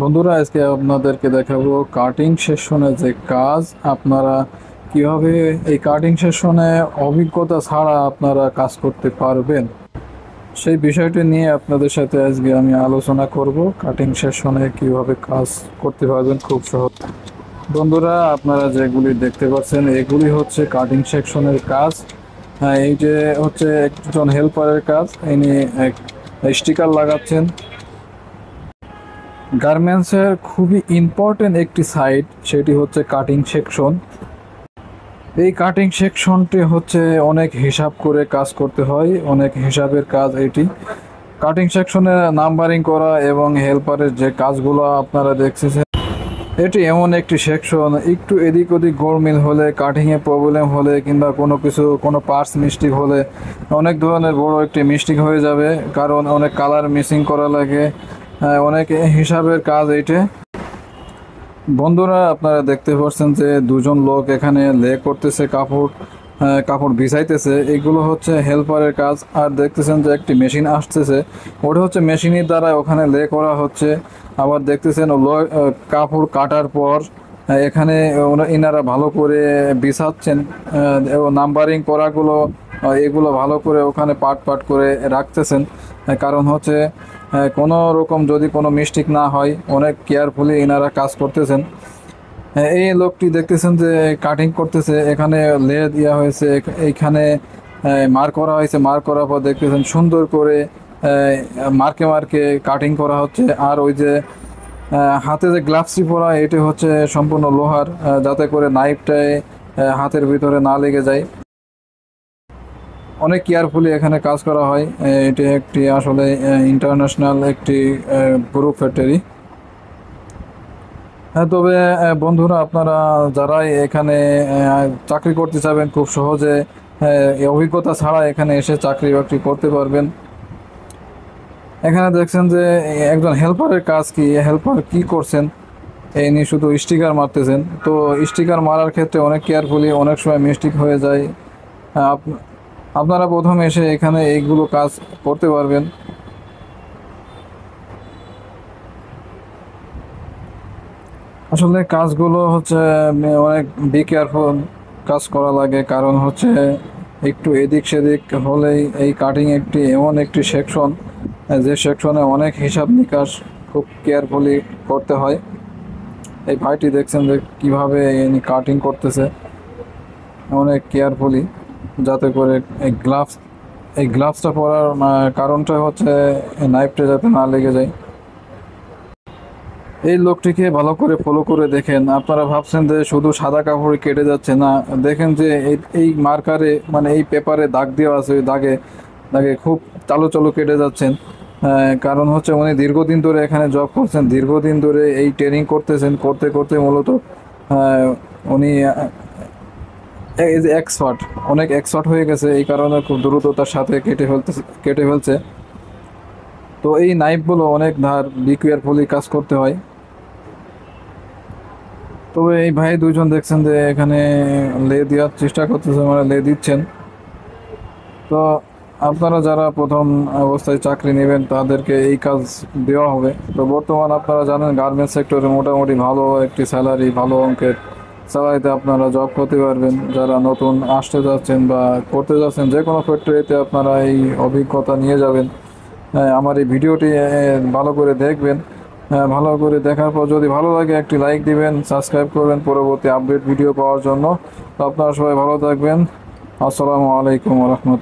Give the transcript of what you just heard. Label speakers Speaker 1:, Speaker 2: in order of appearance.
Speaker 1: বন্ধুরা, আজকে আপনাদেরকে দেখাবো কাটিং সেকশনে যে কাজ আপনারা কিভাবে এই কাটিং সেকশনে অভিজ্ঞতা ছাড়া আপনারা কাজ করতে পারবেন সেই বিষয়টি নিয়ে আপনাদের সাথে আজকে আমি আলোচনা করব। কাটিং সেকশনে কিভাবে কাজ করতে পারবেন খুব সহজ। বন্ধুরা, আপনারা যেগুলি দেখতে পাচ্ছেন এগুলি হচ্ছে কাটিং সেকশনের কাজ। হ্যাঁ, এই যে হচ্ছে একজন হেল্পারের কাজ, ইনি স্টিকার লাগাচ্ছেন। গার্মেন্টসের খুবই ইম্পর্টেন্ট একটি সাইড, সেটি হচ্ছে কাটিং সেকশন। এই কাটিং সেকশনটি হচ্ছে অনেক হিসাব করে কাজ করতে হয়, অনেক হিসাবের কাজ এটি। কাটিং সেকশনে নাম্বারিং করা এবং হেল্পারের যে কাজগুলো আপনারা দেখছেন, এটি এমন একটি সেকশন, একটু এদিক ওদিক গোলমিল হলে, কাটিংয়ে প্রবলেম হলে কিংবা কোনো পার্টস মিস্টেক হলে অনেক ধরনের বড় একটি মিস্টেক হয়ে যাবে, কারণ অনেক কালার মিসিং করা লাগে। অনেক হিসাবের কাজ এইটা। বন্ধুরা, আপনারা দেখতে পাচ্ছেন যে দুজন লোক এখানে লে করতেছে, কাপড় বিছাইতেছে। এগুলো হচ্ছে হেল্পারের কাজ। আর দেখতেছেন যে একটি মেশিন আসতেছে, ওটা হচ্ছে মেশিনের দ্বারা ওখানে লে করা হচ্ছে। আবার দেখতেছেন কাপড় কাটার পর এখানে ইনারা ভালো করে বিছাচ্ছেন, নাম্বারিং করাগুলো এগুলো ভালো করে ওখানে পার্ট পার্ট করে রাখতেছেন। কারণ হচ্ছে কোনো রকম যদি কোনো মিস্টেক না হয়, অনেক কেয়ারফুলি এনারা কাজ করতেছেন। এই লোকটি দেখতেছেন যে কাটিং করতেছে, এখানে লে দেওয়া হয়েছে, এইখানে মার্ক করা হয়েছে। মার্ক করার পর দেখতেছেন সুন্দর করে মার্কে মার্কে কাটিং করা হচ্ছে। আর ওই যে হাতে যে গ্লাভসটি পরা, এটি হচ্ছে সম্পূর্ণ লোহার, যাতে করে নাইফটায় হাতের ভিতরে না লেগে যায়। অনেক কেয়ারফুলি এখানে কাজ করা হয়। এটি একটি আসলে ইন্টারন্যাশনাল একটি গ্রুপ ফ্যাক্টরি। হ্যাঁ, তবে বন্ধুরা, আপনারা যারাই এখানে চাকরি করতে চাবেন খুব সহজে, এই অভিজ্ঞতা ছাড়া এখানে এসে চাকরি বাকরি করতে পারবেন। এখানে দেখছেন যে একজন হেল্পারের কাজ কি, হেল্পার কি করছেন, ইনি শুধু স্টিকার মারতেছেন। তো স্টিকার মারার ক্ষেত্রে অনেক কেয়ারফুলি, অনেক সময় মিস্টেক হয়ে যায়। আপনারা প্রথমে এসে এখানে এইগুলো কাজ করতে পারবেন। আসলে কাজগুলো হচ্ছে অনেক বি কেয়ারফুল কাজ করা লাগে, কারণ হচ্ছে একটু এদিক সেদিক হলেই এই কাটিং একটি এমন একটি সেকশন, যে সেকশনে অনেক হিসাব নিকাশ খুব কেয়ারফুলি করতে হয়। এই ভাইটি দেখছেন যে কীভাবে ইনি কাটিং করতেছে, অনেক কেয়ারফুলি, যাতে করে এই গ্লাভসটা পরার কারণটা হচ্ছে নাইফটা যাতে না লেগে যায়। এই লোকটিকে ভালো করে ফলো করে দেখেন। আপনারা ভাবছেন যে শুধু সাদা কাপড়ে কেটে যাচ্ছে না, দেখেন যে এই মার্কারে, মানে এই পেপারে দাগ দেওয়া আছে, ওই দাগে দাগে খুব চালু চালু কেটে যাচ্ছেন। কারণ হচ্ছে উনি দীর্ঘদিন ধরে এখানে জব করছেন, দীর্ঘদিন ধরে এই ট্রেনিং করতেছেন, করতে করতে মূলত উনি এক্সপার্ট, অনেক এক্সপার্ট হয়ে গেছে। এই কারণে খুব দ্রুততার সাথে কেটে ফেলছে। তো এই নাইফগুলো অনেক ধার, বি কেয়ারফুলি কাজ করতে হয়। তবে এই ভাই দুইজন দেখছেন যে এখানে লে দেওয়ার চেষ্টা করতেছে, মানে লে দিচ্ছেন। তো আপনারা যারা প্রথম অবস্থায় চাকরি নেবেন তাদেরকে এই কাজ দেওয়া হবে। তো বর্তমান আপনারা জানেন গার্মেন্টস সেক্টরে মোটামুটি ভালো একটি স্যালারি, ভালো অঙ্কের স্যালারিতে আপনারা জব করতে পারবেন। যারা নতুন আসতে যাচ্ছেন বা করতে যাচ্ছেন যে কোনো ফ্যাক্টরিতে, আপনারা এই অভিজ্ঞতা নিয়ে যাবেন। আমার এই ভিডিওটি ভালো করে দেখবেন। ভালো করে দেখার পর যদি ভালো লাগে একটি লাইক দিবেন, সাবস্ক্রাইব করবেন পরবর্তী আপডেট ভিডিও পাওয়ার জন্য। তো আপনারা সবাই ভালো থাকবেন। আসসালামু আলাইকুম ওয়া রাহমাতুল্লাহ।